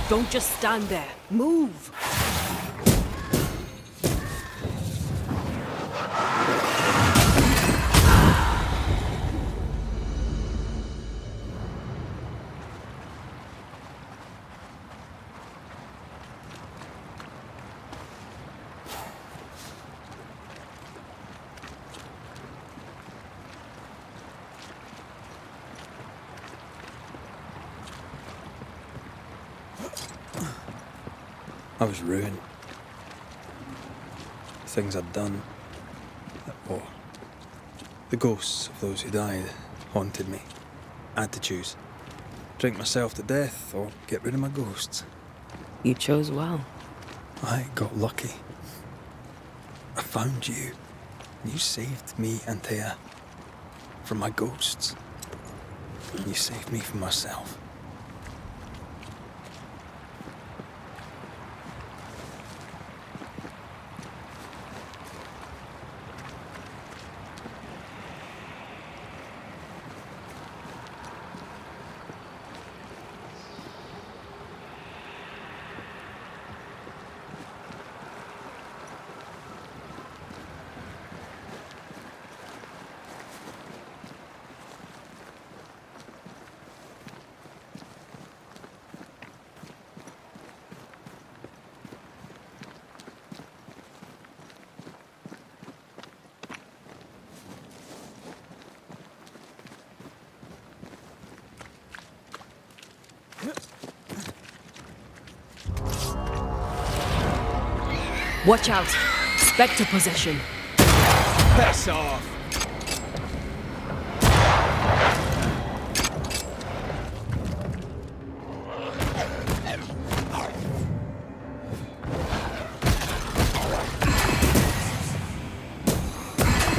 Don't just stand there. Move! I was ruined. The things I'd done, or the ghosts of those who died, haunted me. I had to choose. Drink myself to death or get rid of my ghosts. You chose well. I got lucky. I found you. You saved me, Antea, from my ghosts. You saved me from myself. Watch out! Specter possession. Piss off!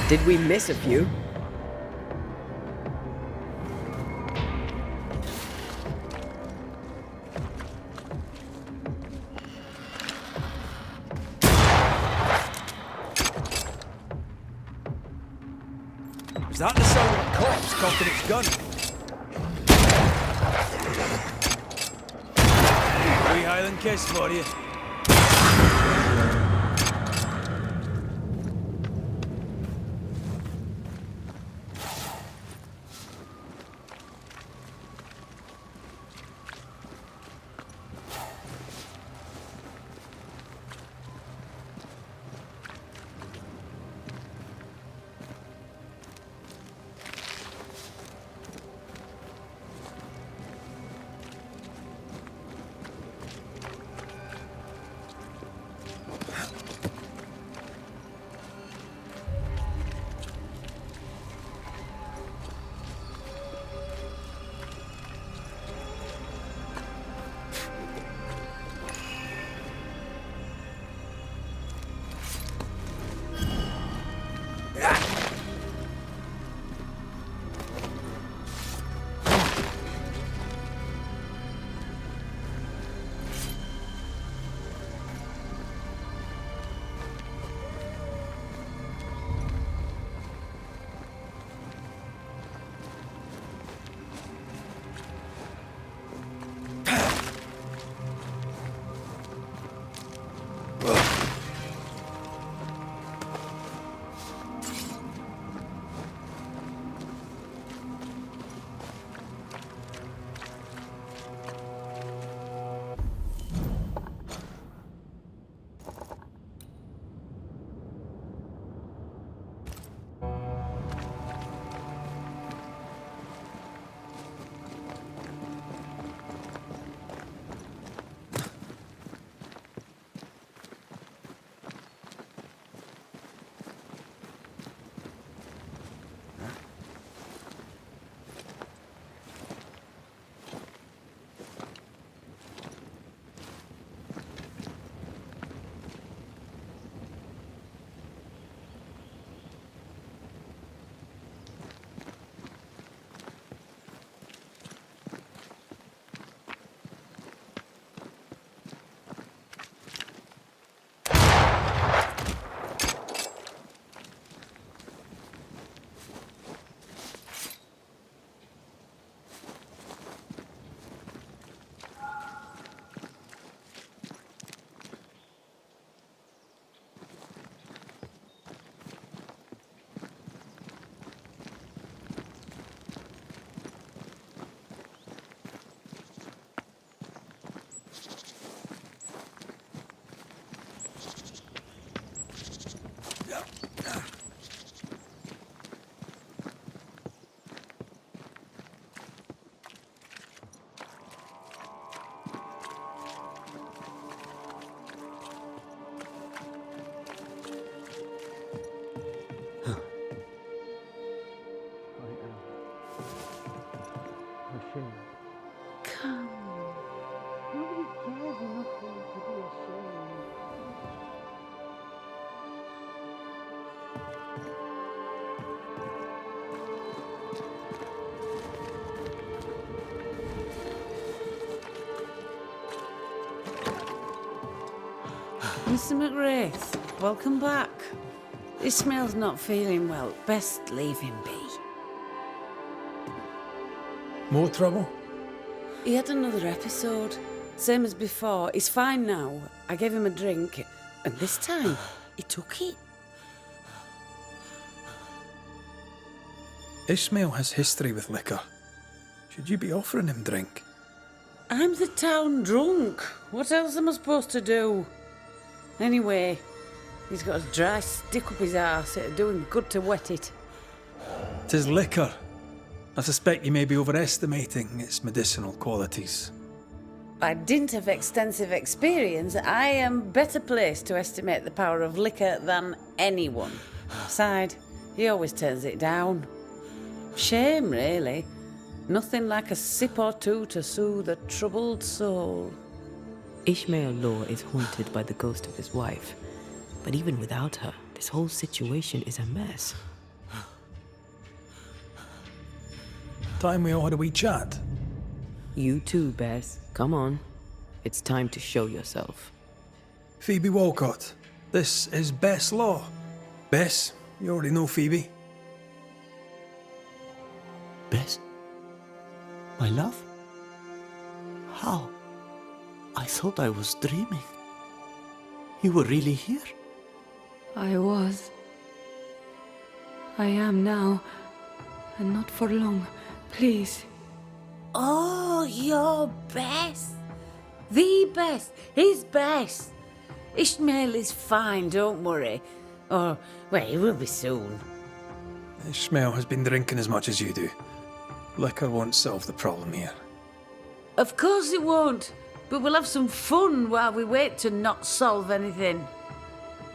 Did we miss a few? Is that the sound of a corpse cocking its gun? Wee Highland kiss for you. ashamed. Come. Nobody cares enough for you to be ashamed. Mr. McWraith, welcome back. Ishmael's not feeling well. Best leave him be. More trouble? He had another episode. Same as before. He's fine now. I gave him a drink, and this time, he took it. Ishmael has history with liquor. Should you be offering him drink? I'm the town drunk. What else am I supposed to do? Anyway, he's got a dry stick up his arse. It'd do him good to wet it. 'Tis liquor. I suspect you may be overestimating its medicinal qualities. By dint of extensive experience, I am better placed to estimate the power of liquor than anyone. Besides, he always turns it down. Shame, really. Nothing like a sip or two to soothe a troubled soul. Ishmael Law is haunted by the ghost of his wife. But even without her, this whole situation is a mess. Time we all had a wee chat. You too, Bess. Come on. It's time to show yourself. Phoebe Walcott, this is Bess Law. Bess, you already know Phoebe. Bess? My love? How? I thought I was dreaming. You were really here? I was. I am now. And not for long. Please. Oh, you're Bess. The Bess. His Bess. Ishmael is fine, don't worry. Or, well, he will be soon. Ishmael has been drinking as much as you do. Liquor won't solve the problem here. Of course it won't. But we'll have some fun while we wait to not solve anything.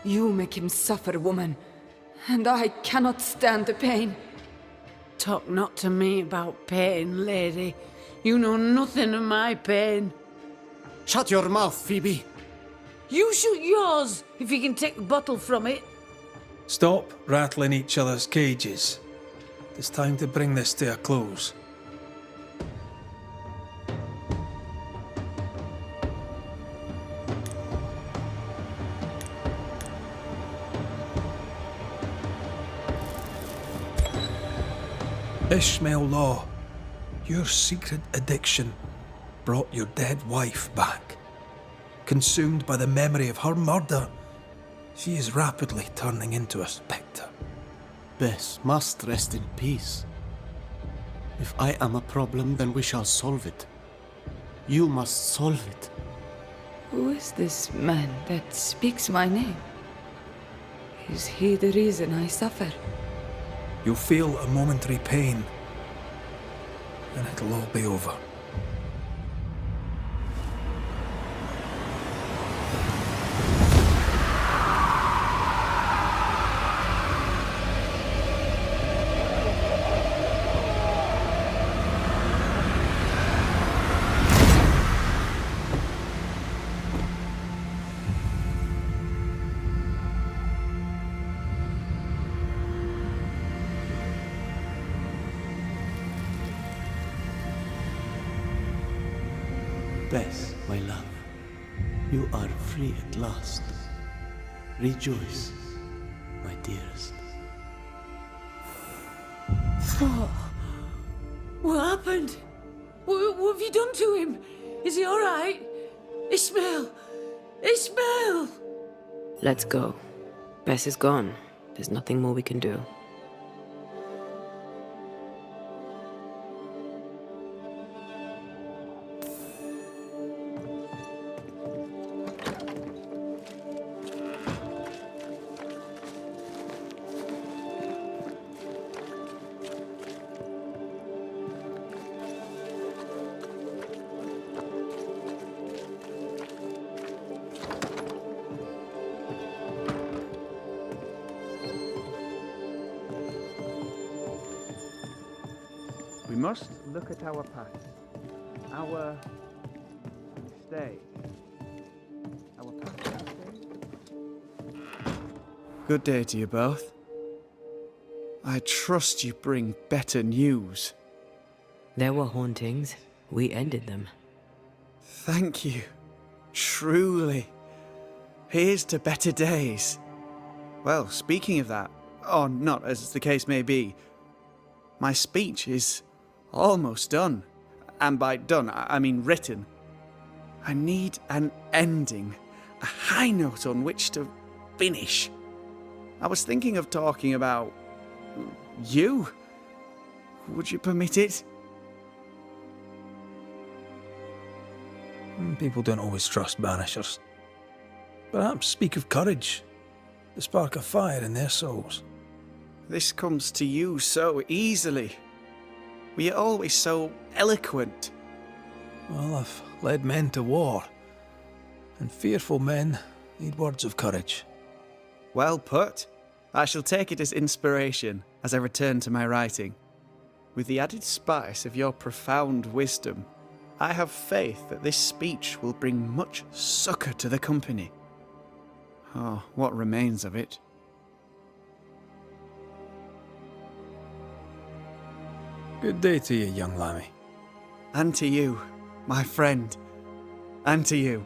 You make him suffer, woman. And I cannot stand the pain. Talk not to me about pain, lady. You know nothing of my pain. Shut your mouth, Phoebe! You shoot yours, if you can take the bottle from it. Stop rattling each other's cages. It's time to bring this to a close. Ishmael Law, your secret addiction brought your dead wife back. Consumed by the memory of her murder, she is rapidly turning into a specter. Bess must rest in peace. If I am a problem, then we shall solve it. You must solve it. Who is this man that speaks my name? Is he the reason I suffer? You'll feel a momentary pain, and it'll all be over. Bess, my love, you are free at last. Rejoice, my dearest. What happened? What have you done to him? Is he all right? Ishmael! Ishmael! Let's go. Bess is gone. There's nothing more we can do. We must look at our past, our mistakes. Our past mistakes? Good day to you both. I trust you bring better news. There were hauntings. We ended them. Thank you. Truly. Here's to better days. Well, speaking of that, or not as the case may be, my speech is almost done. And by done, I mean written. I need an ending, a high note on which to finish. I was thinking of talking about you. Would you permit it? People don't always trust Banishers. Perhaps speak of courage, the spark of fire in their souls. This comes to you so easily. Were you always so eloquent? Well, I've led men to war, and fearful men need words of courage. Well put. I shall take it as inspiration as I return to my writing. With the added spice of your profound wisdom, I have faith that this speech will bring much succour to the company. Oh, what remains of it? Good day to you, young lammy. And to you, my friend. And to you.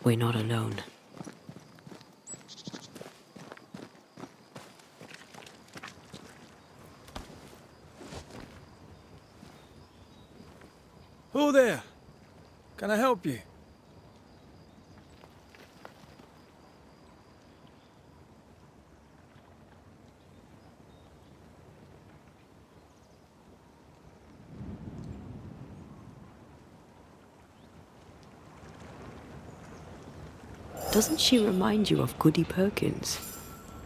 We're not alone. Who there? Can I help you? Doesn't she remind you of Goody Perkins?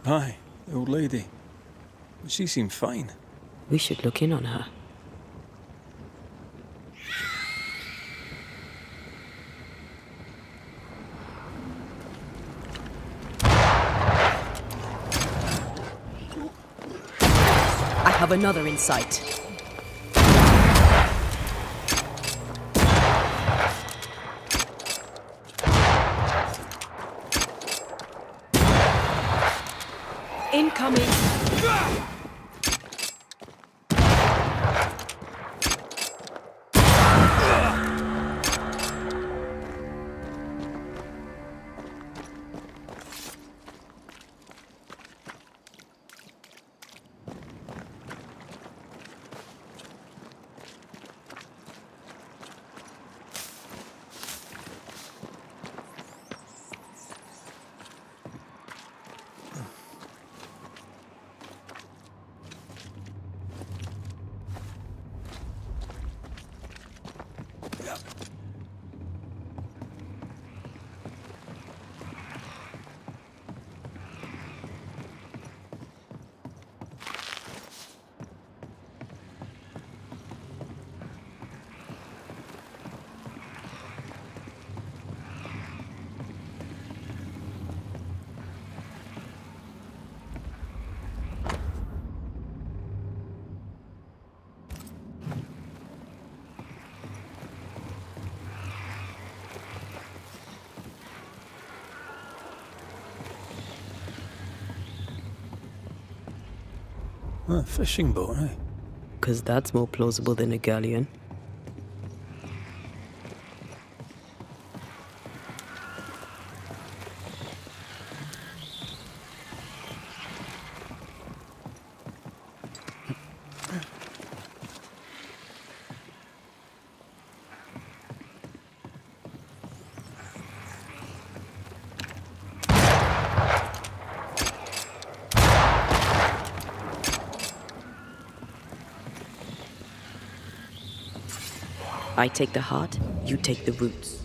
Aye, the old lady. But she seemed fine. We should look in on her. I have another in sight. Incoming! A fishing boat, eh? 'Cause that's more plausible than a galleon. I take the heart, you take the roots.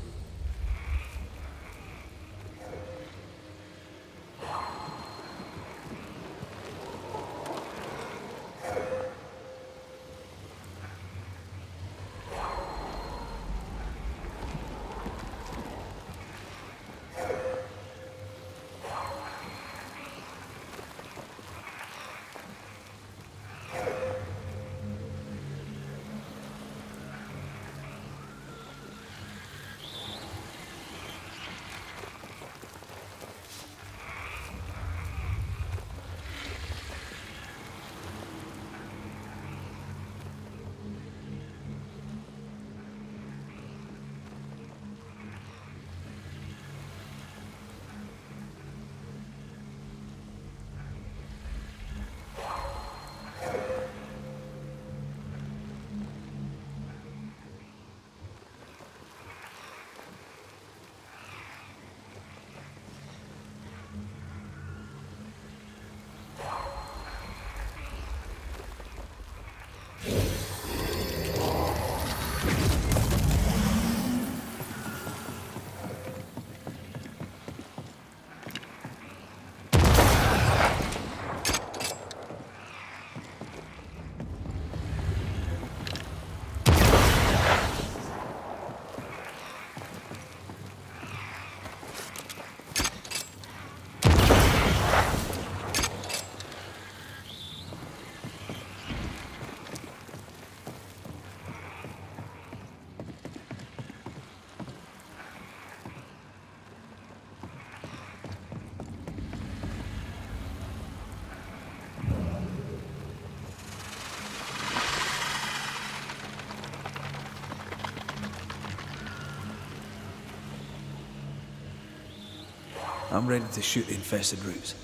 I'm ready to shoot the infested roots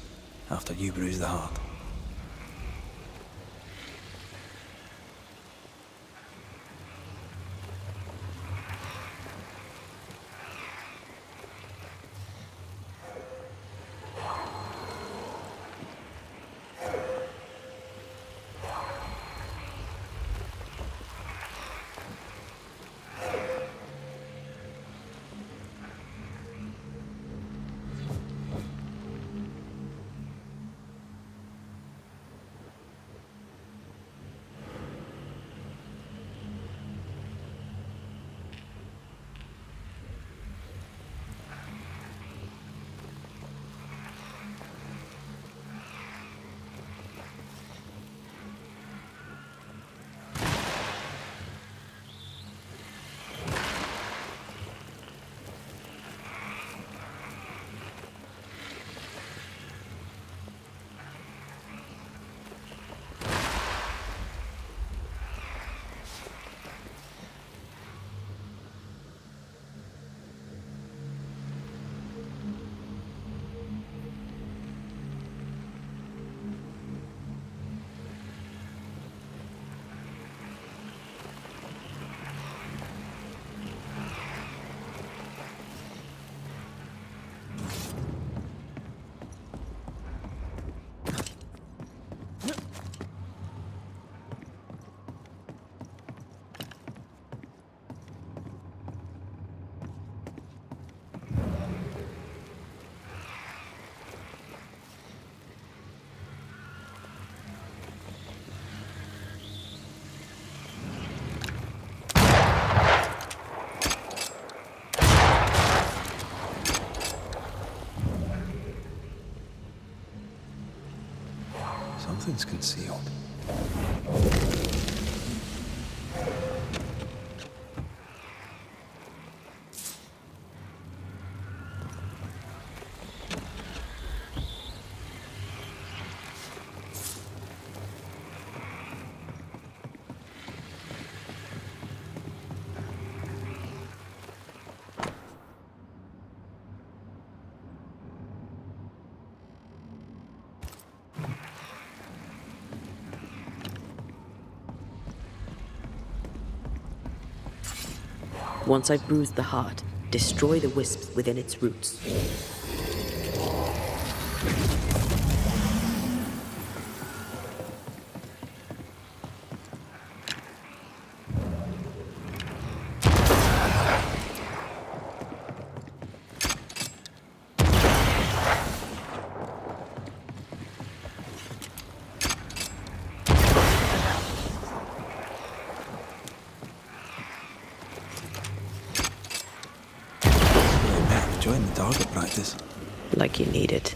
after you bruise the heart. Nothing's concealed. Once I've bruised the heart, destroy the wisps within its roots. Enjoying the target practice. Like you need it.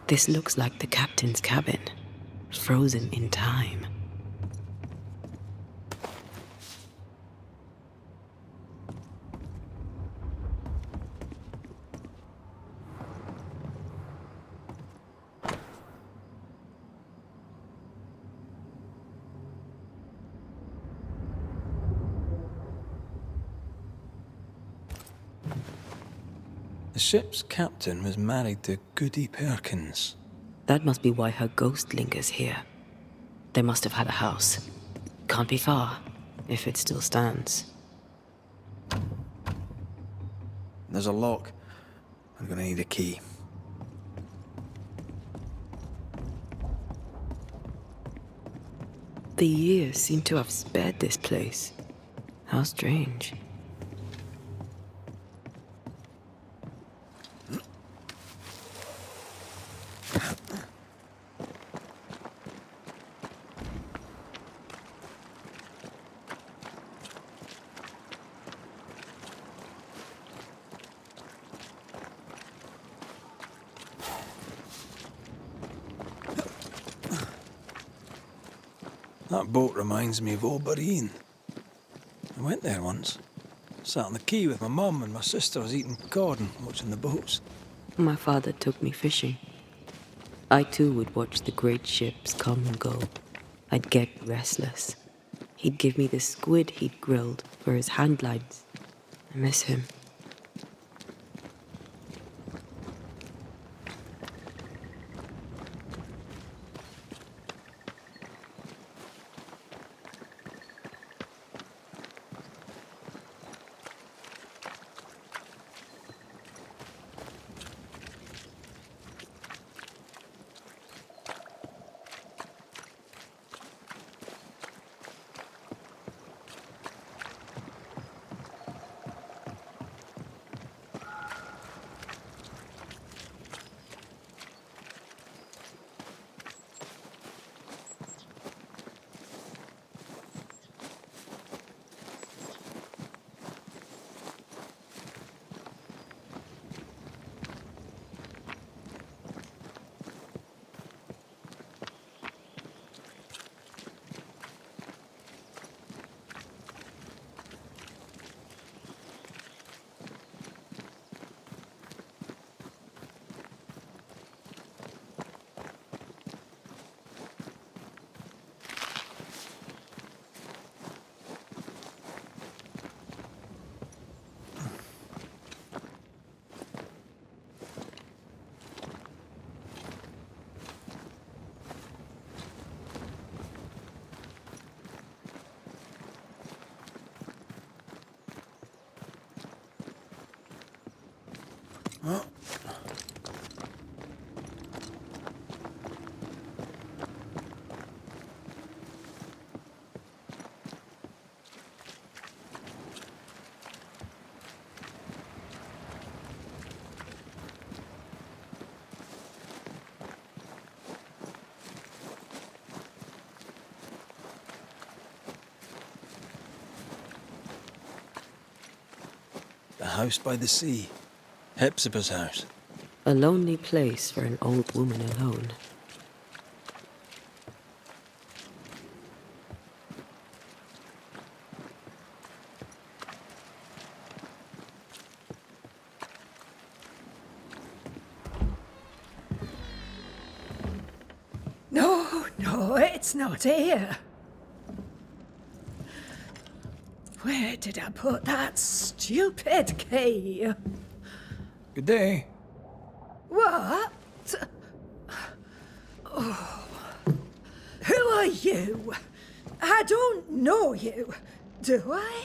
This looks like the captain's cabin, frozen in time. The ship's captain was married to Goody Perkins. That must be why her ghost lingers here. They must have had a house. Can't be far, if it still stands. There's a lock. I'm gonna need a key. The years seem to have spared this place. How strange. That boat reminds me of Old Bareen. I went there once. Sat on the quay with my mum and my sister was eating cod and watching the boats. My father took me fishing. I too would watch the great ships come and go. I'd get restless. He'd give me the squid he'd grilled for his handlines. I miss him. The house by the sea. Hepzibah's house. A lonely place for an old woman alone. No, it's not here. Where did I put that stupid key? Good day. What? Oh. Who are you? I don't know you, do I?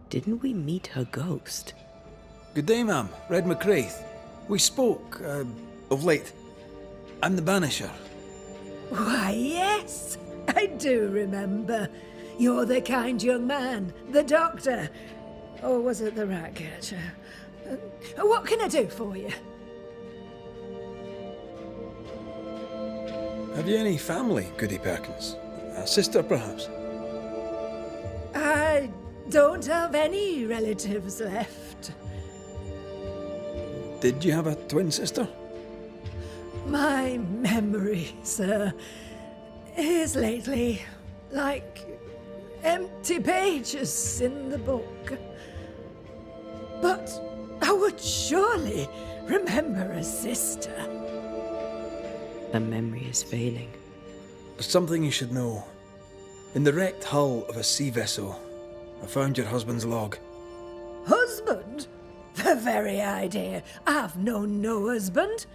Didn't we meet her ghost? Good day, ma'am. Red McCraith. We spoke, of late. I'm the Banisher. Why, yes, I do remember. You're the kind young man, the doctor. Or was it the rat catcher? What can I do for you? Have you any family, Goody Perkins? A sister, perhaps? I don't have any relatives left. Did you have a twin sister? My memory, sir, is lately like empty pages in the book. But I would surely remember a sister. Her memory is failing. There's something you should know. In the wrecked hull of a sea vessel, I found your husband's log. Husband? The very idea. I've known no husband.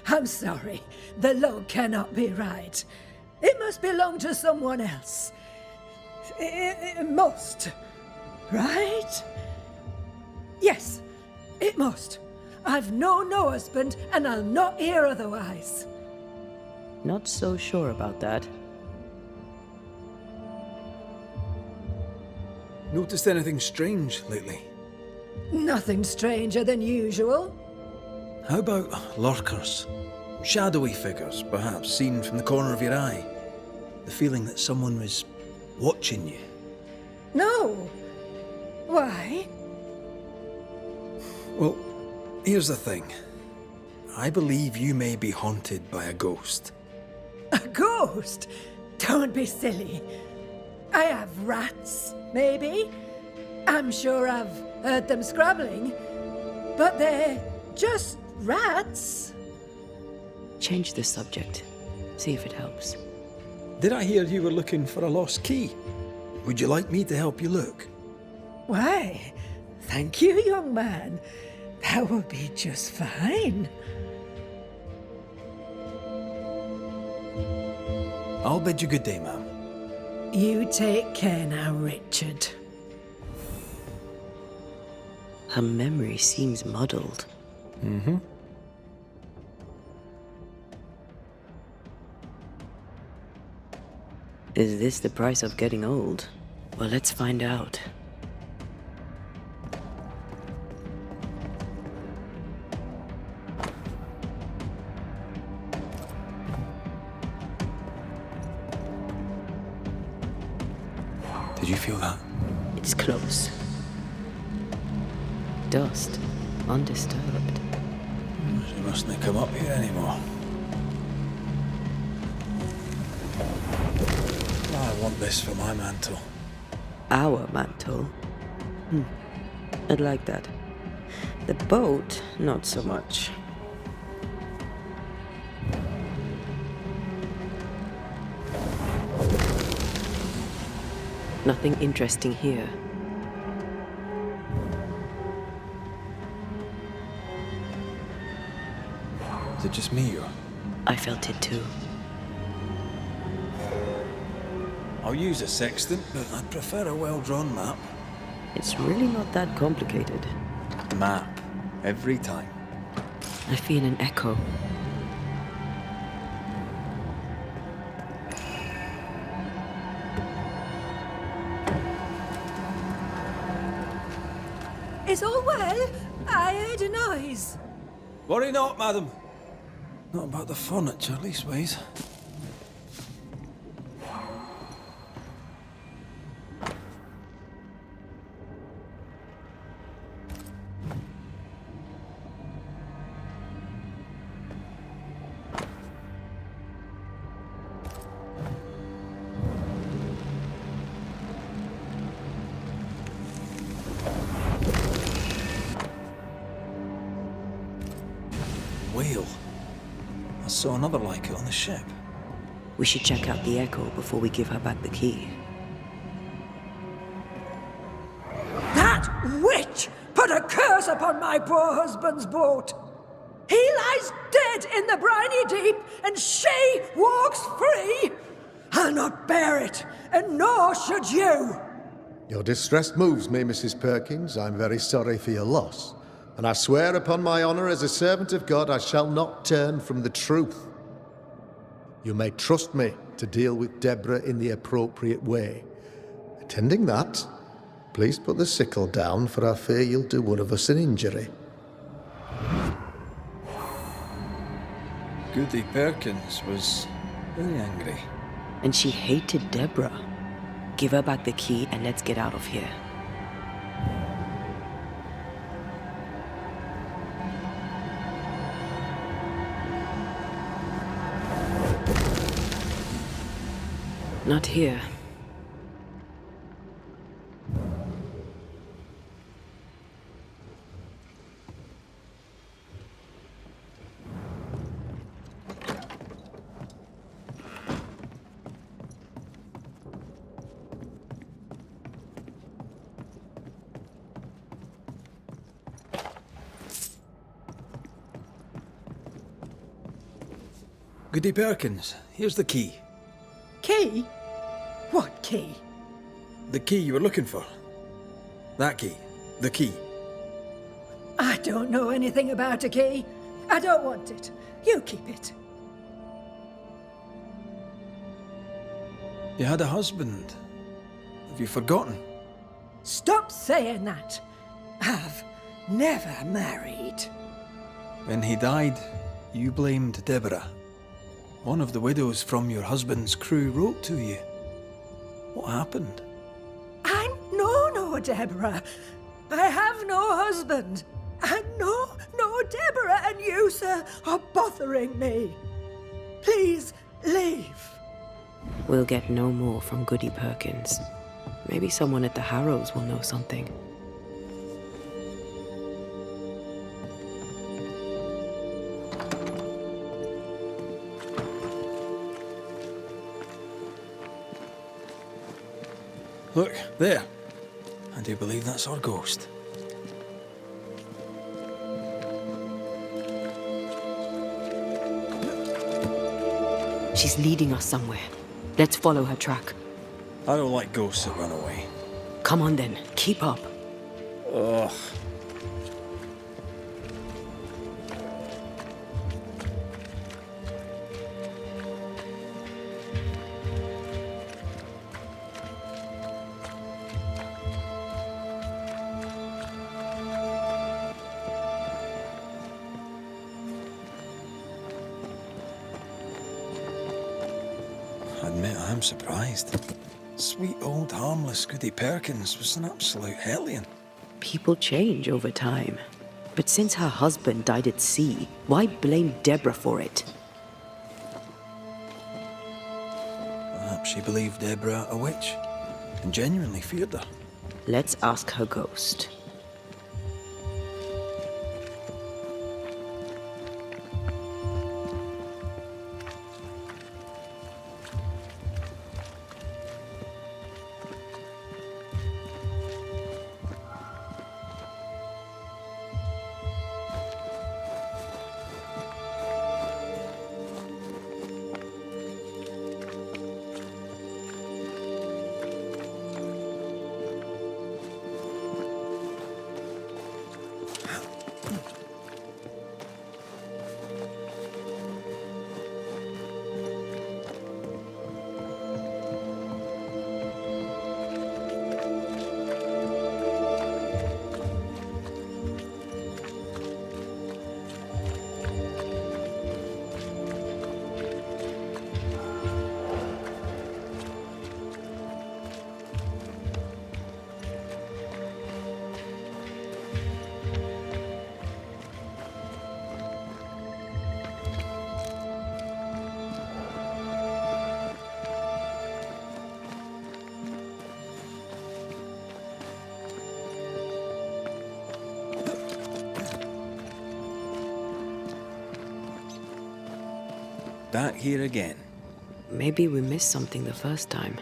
I'm sorry, the log cannot be right. It must belong to someone else. It must, right? Yes, it must. I've known no husband, and I'll not hear otherwise. Not so sure about that. Noticed anything strange lately? Nothing stranger than usual. How about lurkers? Shadowy figures, perhaps, seen from the corner of your eye. The feeling that someone was watching you. No. Why? Well, here's the thing. I believe you may be haunted by a ghost. A ghost? Don't be silly. I have rats, maybe. I'm sure I've heard them scrabbling. But they're just rats. Change the subject. See if it helps. Did I hear you were looking for a lost key? Would you like me to help you look? Why, thank you, young man. That would be just fine. I'll bid you good day, ma'am. You take care now, Richard. Her memory seems muddled. Mm-hmm. Is this the price of getting old? Well, let's find out. Did you feel that? It's close. Dust, undisturbed. She mustn't come up here anymore. I want this for my mantle. Our mantle? I'd like that. The boat, not so much. Nothing interesting here. Is it just me, or? I felt it too. I'll use a sextant, but I'd prefer a well-drawn map. It's really not that complicated. Map. Every time. I feel an echo. Is all well? I heard a noise. Worry not, madam. Not about the furniture, leastways. Whale. I saw another like it on the ship. We should check out the echo before we give her back the key. That witch put a curse upon my poor husband's boat. He lies dead in the briny deep, and she walks free. I'll not bear it, and nor should you. Your distress moves me, Mrs. Perkins. I'm very sorry for your loss. And I swear upon my honour as a servant of God, I shall not turn from the truth. You may trust me to deal with Deborah in the appropriate way. Attending that, please put the sickle down, for I fear you'll do one of us an injury. Goody Perkins was very angry. And she hated Deborah. Give her back the key and let's get out of here. Not here. Goody Perkins, here's the key. Key? What key? The key you were looking for. That key. The key. I don't know anything about a key. I don't want it. You keep it. You had a husband. Have you forgotten? Stop saying that. I've never married. When he died, you blamed Deborah. One of the widows from your husband's crew wrote to you. What happened? I know no Deborah. I have no husband. I know no Deborah, and you, sir, are bothering me. Please leave. We'll get no more from Goody Perkins. Maybe someone at the Harrows will know something. Look, there. I do believe that's our ghost. She's leading us somewhere. Let's follow her track. I don't like ghosts that run away. Come on then, keep up. Ugh. I admit I am surprised. Sweet old harmless Goody Perkins was an absolute hellion. People change over time. But since her husband died at sea, why blame Deborah for it? Perhaps she believed Deborah a witch and genuinely feared her. Let's ask her ghost. back here again. Maybe we missed something the first time.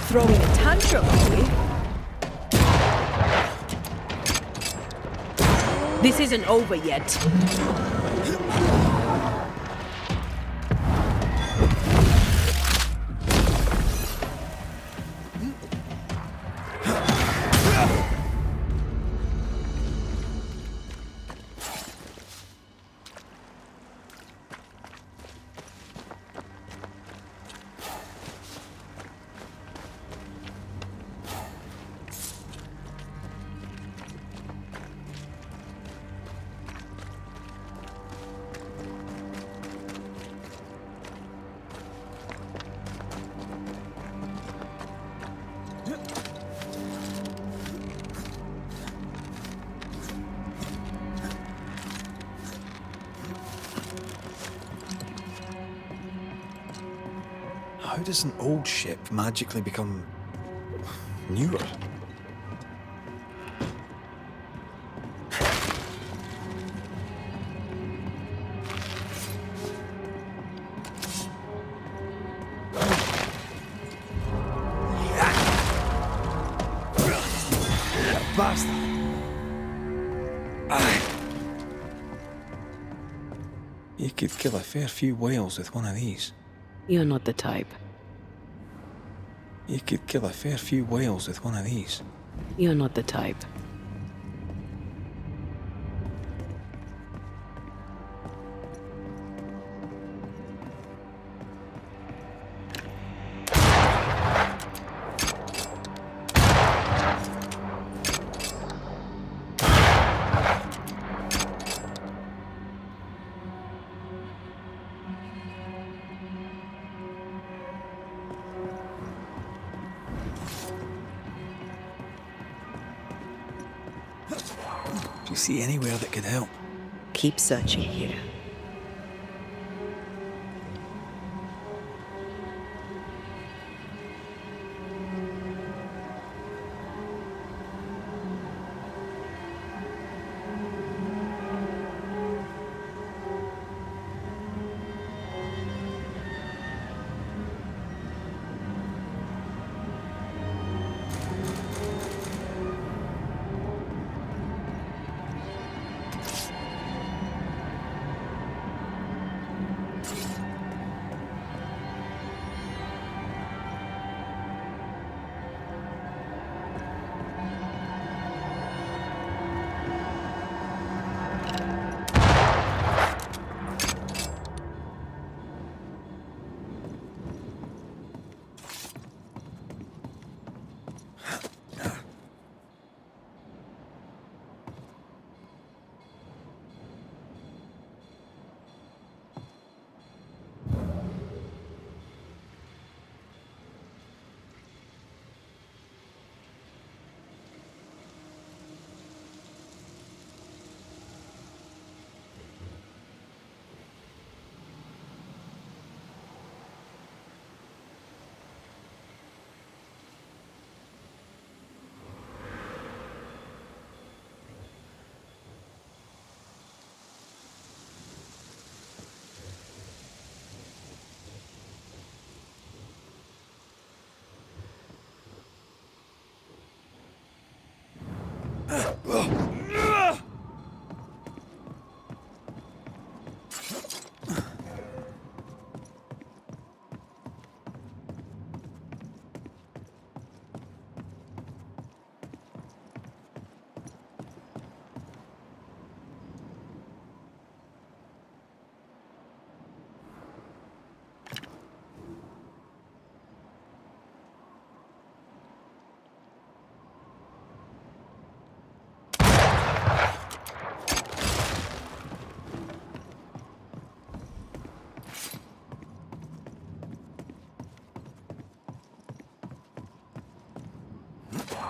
Throwing a tantrum, are we? This isn't over yet. How does an old ship magically become newer? Bastard! You could kill a fair few whales with one of these. You're not the type. You could kill a fair few whales with one of these. You're not the type. Do you see anywhere that could help? Keep searching here.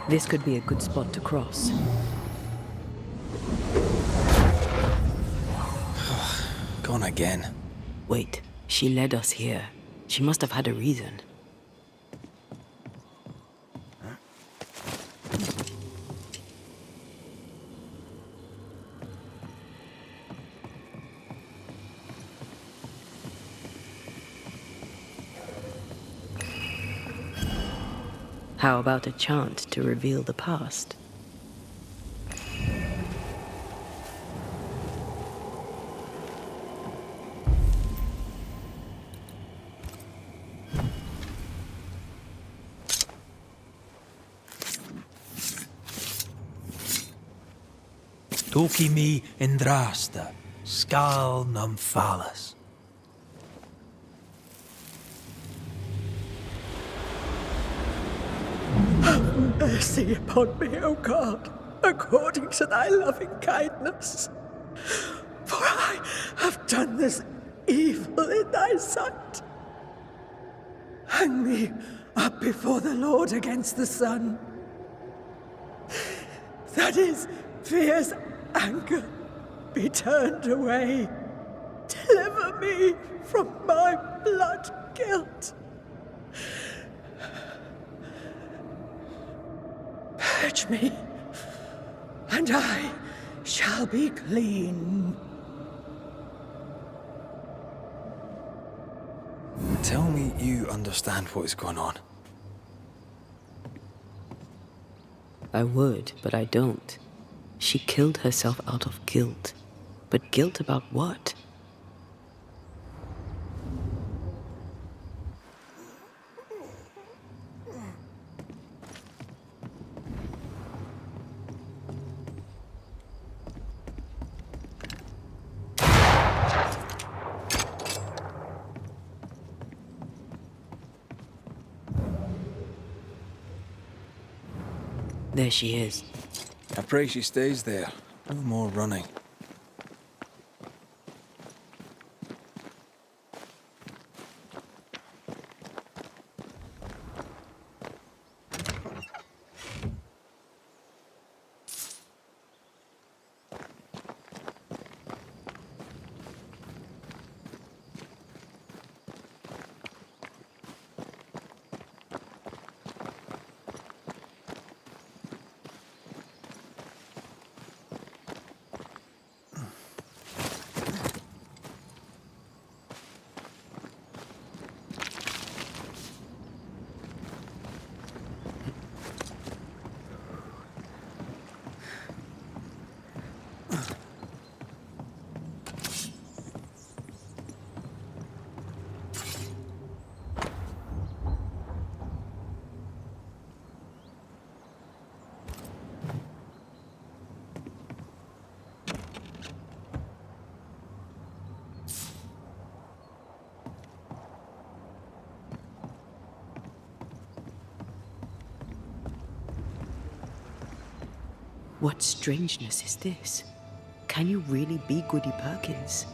This could be a good spot to cross. Gone again. Wait, she led us here. She must have had a reason. How about a chant to reveal the past? Toki mi indrasta, skal num phalas. Have mercy upon me, O God, according to thy loving kindness. For I have done this evil in thy sight. Hang me up before the Lord against the sun. That his fierce anger be turned away. Deliver me from my blood guilt. Purge me, and I shall be clean. Tell me you understand what is going on. I would, but I don't. She killed herself out of guilt. But guilt about what? There she is. I pray she stays there. No more running. What strangeness is this? Can you really be Goody Perkins?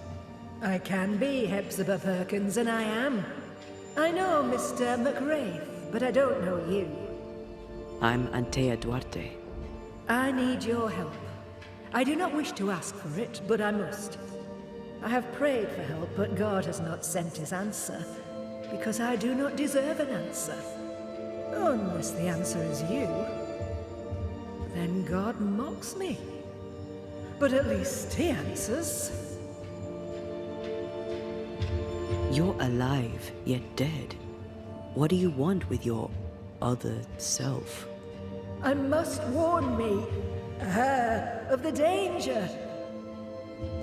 I can be Hepzibah Perkins, and I am. I know Mr. McRaith, but I don't know you. I'm Antea Duarte. I need your help. I do not wish to ask for it, but I must. I have prayed for help, but God has not sent his answer, because I do not deserve an answer. Unless the answer is you. Then God mocks me. But at least he answers. You're alive, yet dead. What do you want with your other self? I must warn me, her, of the danger.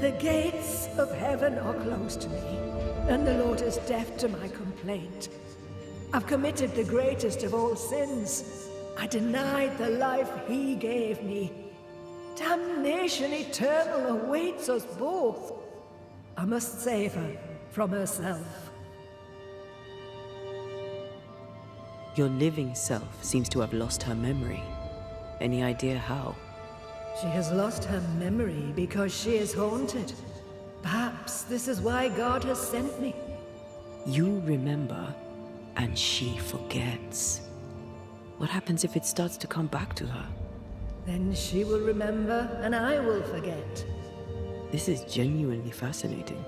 The gates of heaven are closed to me, and the Lord is deaf to my complaint. I've committed the greatest of all sins. I denied the life he gave me. Damnation eternal awaits us both. I must save her from herself. Your living self seems to have lost her memory. Any idea how? She has lost her memory because she is haunted. Perhaps this is why God has sent me. You remember, and she forgets. What happens if it starts to come back to her? Then she will remember and I will forget. This is genuinely fascinating.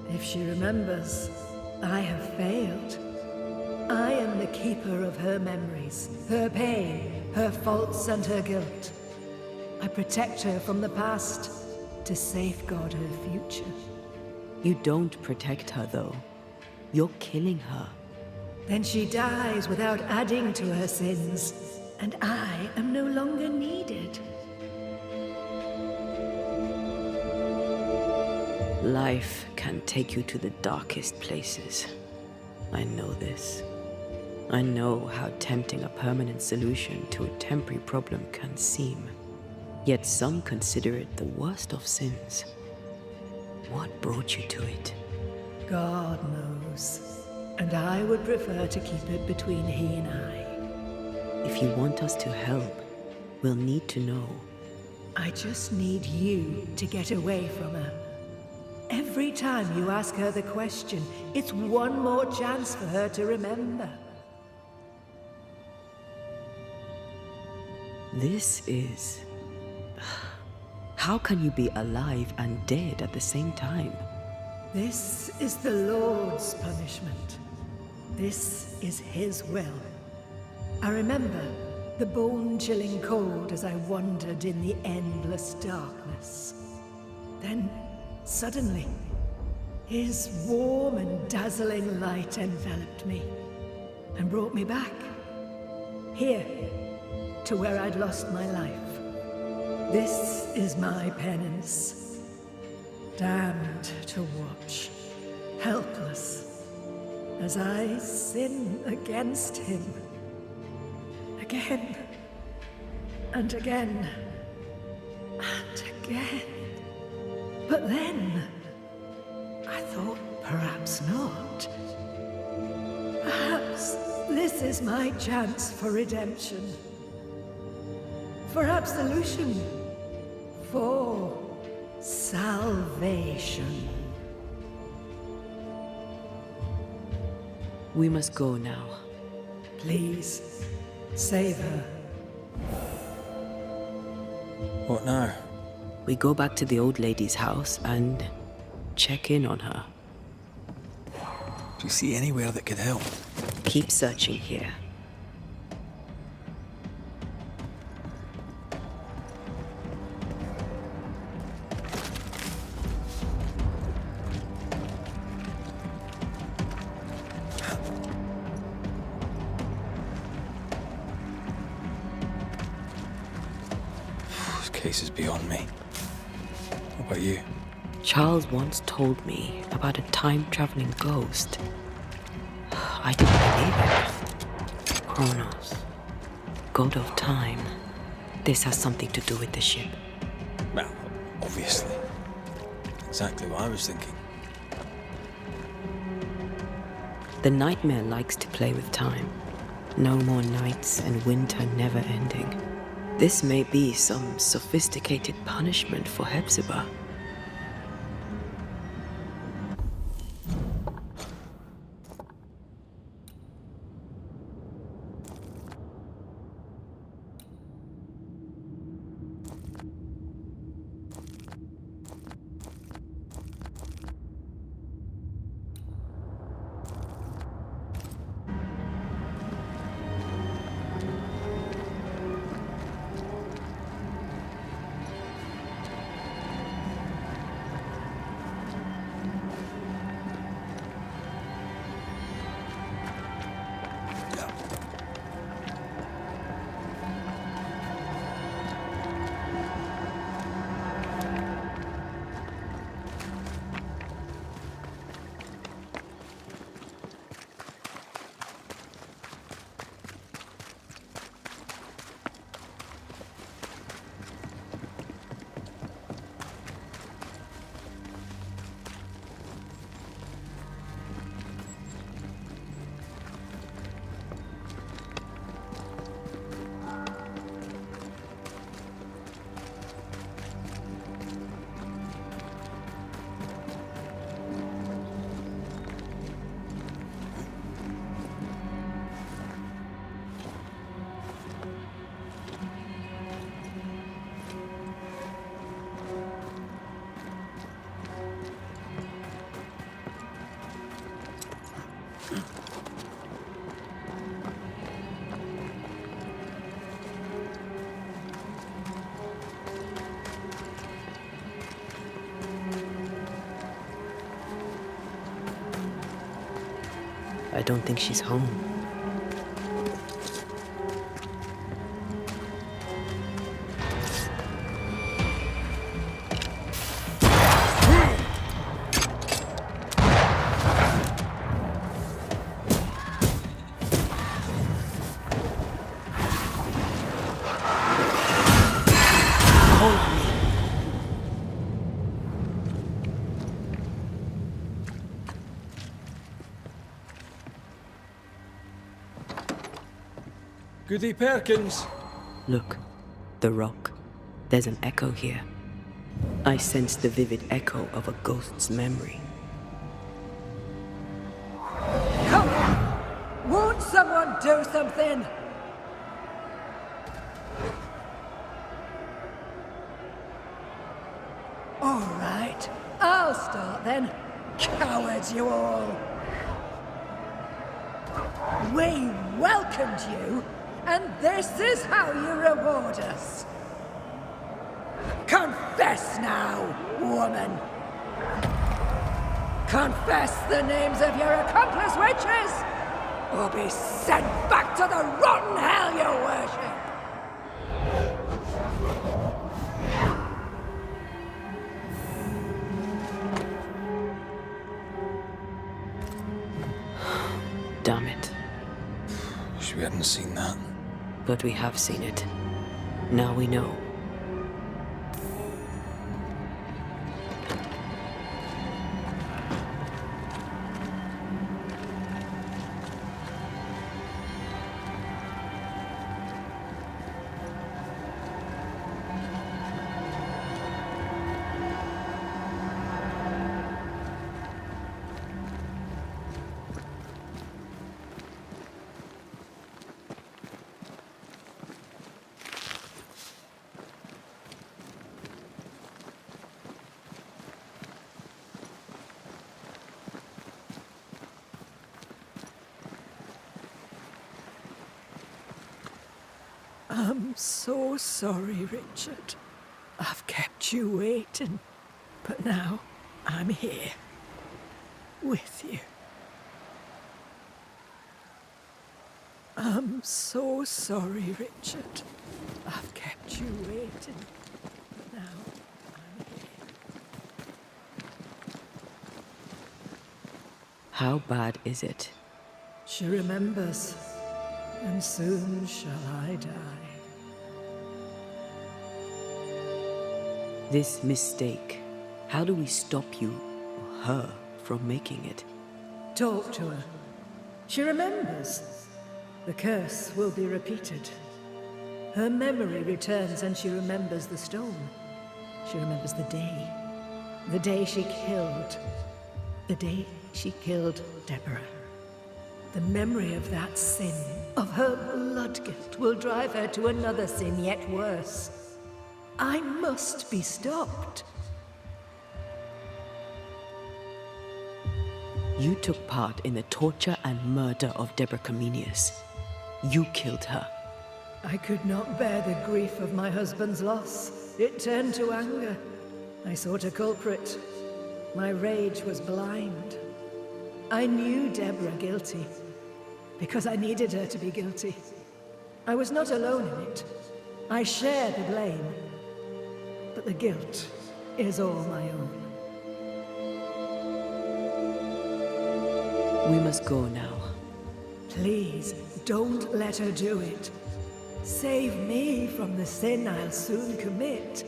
If she remembers, I have failed. I am the keeper of her memories, her pain, her faults and her guilt. I protect her from the past to safeguard her future. You don't protect her, though. You're killing her. Then she dies without adding to her sins, and I am no longer needed. Life can take you to the darkest places. I know this. I know how tempting a permanent solution to a temporary problem can seem. Yet some consider it the worst of sins. What brought you to it? God knows. And I would prefer to keep it between he and I. If you want us to help, we'll need to know. I just need you to get away from her. Every time you ask her the question, it's one more chance for her to remember. This is... How can you be alive and dead at the same time? This is the Lord's punishment. This is his will. I remember the bone-chilling cold as I wandered in the endless darkness. Then, suddenly, his warm and dazzling light enveloped me and brought me back. Here, to where I'd lost my life. This is my penance. Damned to watch, helpless, as I sin against him. Again, and again, and again. But then, I thought perhaps not. Perhaps this is my chance for redemption. For absolution. For salvation. We must go now. Please, save her. What now? We go back to the old lady's house and check in on her. Do you see anywhere that could help? Keep searching here. Case is beyond me. What about you? Charles once told me about a time-traveling ghost. I didn't believe it. Kronos, god of time. This has something to do with the ship. Well, obviously. Exactly what I was thinking. The nightmare likes to play with time. No more nights and winter never ending. This may be some sophisticated punishment for Hepzibah. I don't think she's home. Goody Perkins! Look, the rock. There's an echo here. I sense the vivid echo of a ghost's memory. Come on! Won't someone do something? All right, I'll start then. Cowards, you all! We welcomed you, and this is how you reward us. Confess now, woman! Confess the names of your accomplice witches, or be sent back to the rotten hell you worship! Damn it. Wish we hadn't seen that. But we have seen it. Now we know. I'm so sorry, Richard. I've kept you waiting, but now I'm here, with you. I'm so sorry, Richard. I've kept you waiting, but now I'm here. How bad is it? She remembers, and soon shall I die. This mistake, how do we stop you, or her, from making it? Talk to her. She remembers. The curse will be repeated. Her memory returns and she remembers the stone. She remembers the day she killed. The day she killed Deborah. The memory of that sin, of her blood guilt, will drive her to another sin yet worse. I must be stopped. You took part in the torture and murder of Deborah Comenius. You killed her. I could not bear the grief of my husband's loss. It turned to anger. I sought a culprit. My rage was blind. I knew Deborah guilty, because I needed her to be guilty. I was not alone in it. I share the blame, but the guilt is all my own. We must go now. Please, don't let her do it. Save me from the sin I'll soon commit.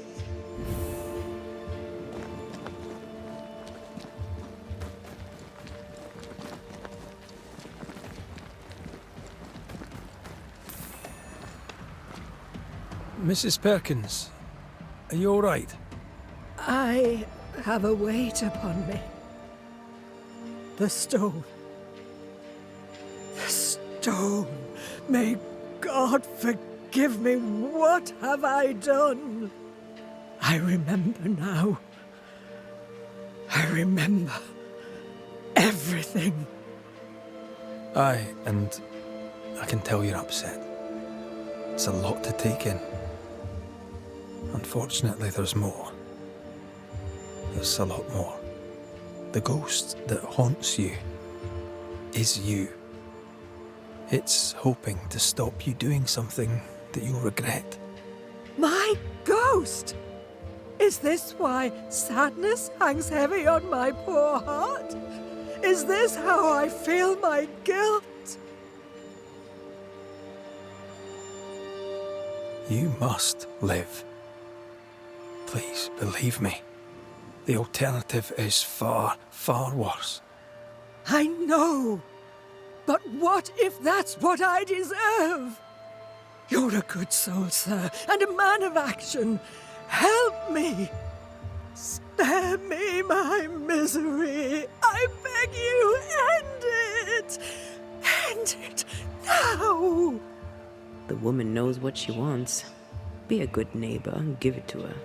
Mrs. Perkins, are you all right? I have a weight upon me. The stone. The stone. May God forgive me. What have I done? I remember now. I remember everything. Aye, and I can tell you're upset. It's a lot to take in. Unfortunately, there's more. There's a lot more. The ghost that haunts you is you. It's hoping to stop you doing something that you'll regret. My ghost! Is this why sadness hangs heavy on my poor heart? Is this how I feel my guilt? You must live. Please, believe me. The alternative is far, far worse. I know. But what if that's what I deserve? You're a good soul, sir, and a man of action. Help me. Spare me my misery. I beg you, end it. End it now. The woman knows what she wants. Be a good neighbor and give it to her.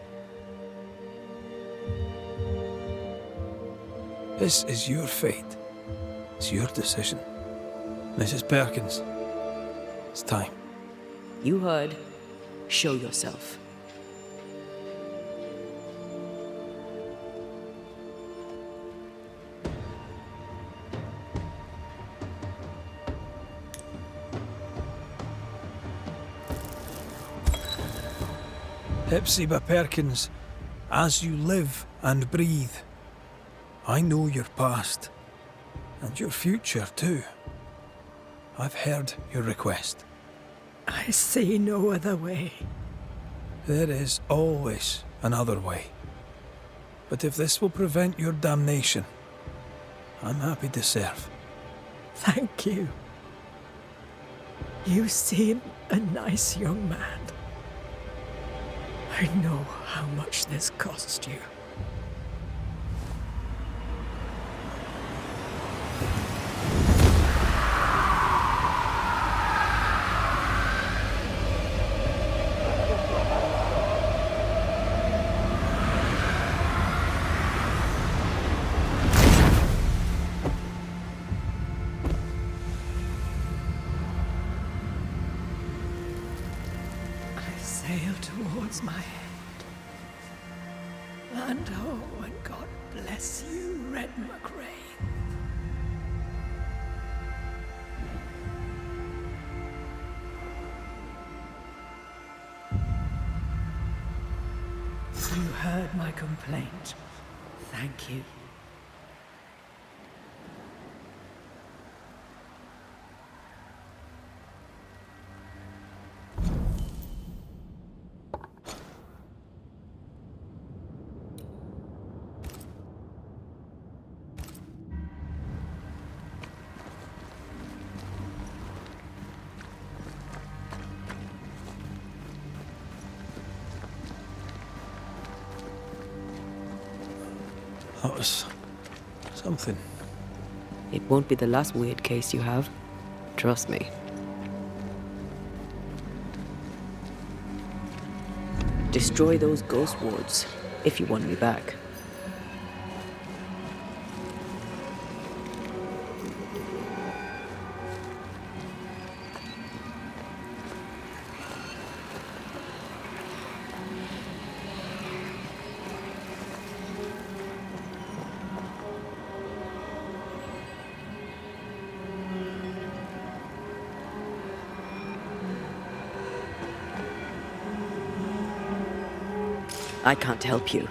This is your fate. It's your decision. Mrs. Perkins, it's time. You heard. Show yourself. Hepzibah Perkins, as you live and breathe, I know your past, and your future too. I've heard your request. I see no other way. There is always another way. But if this will prevent your damnation, I'm happy to serve. Thank you. You seem a nice young man. I know how much this cost you. Sail towards my head. And oh, and God bless you, Red McRae. You heard my complaint. Thank you. That was something. It won't be the last weird case you have. Trust me. Destroy those ghost wards if you want me back. I can't help you.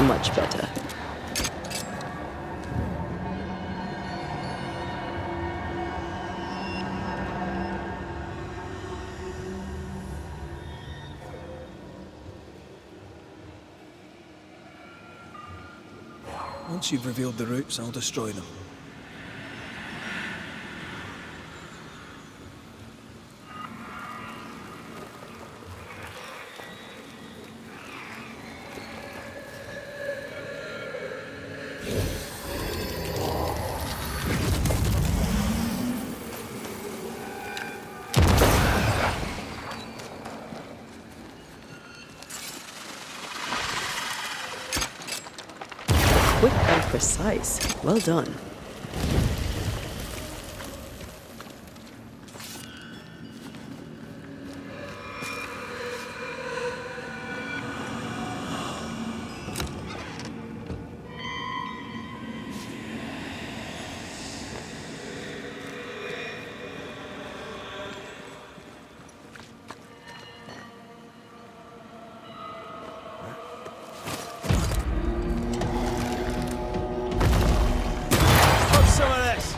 Much better. Once you've revealed the roots, I'll destroy them. quick and precise. Well done. Some of this.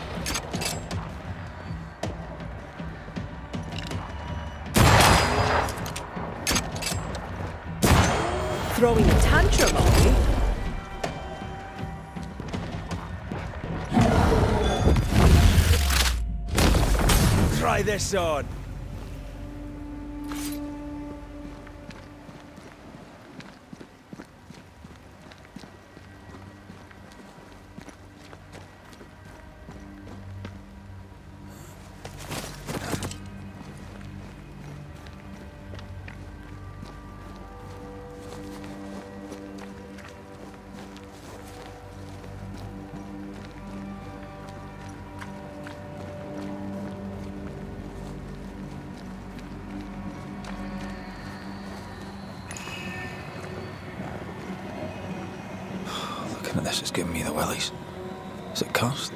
Throwing a tantrum, are we? Try this on. Looking at this, it's giving me the willies. Is it cursed?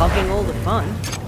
Hogging all the fun.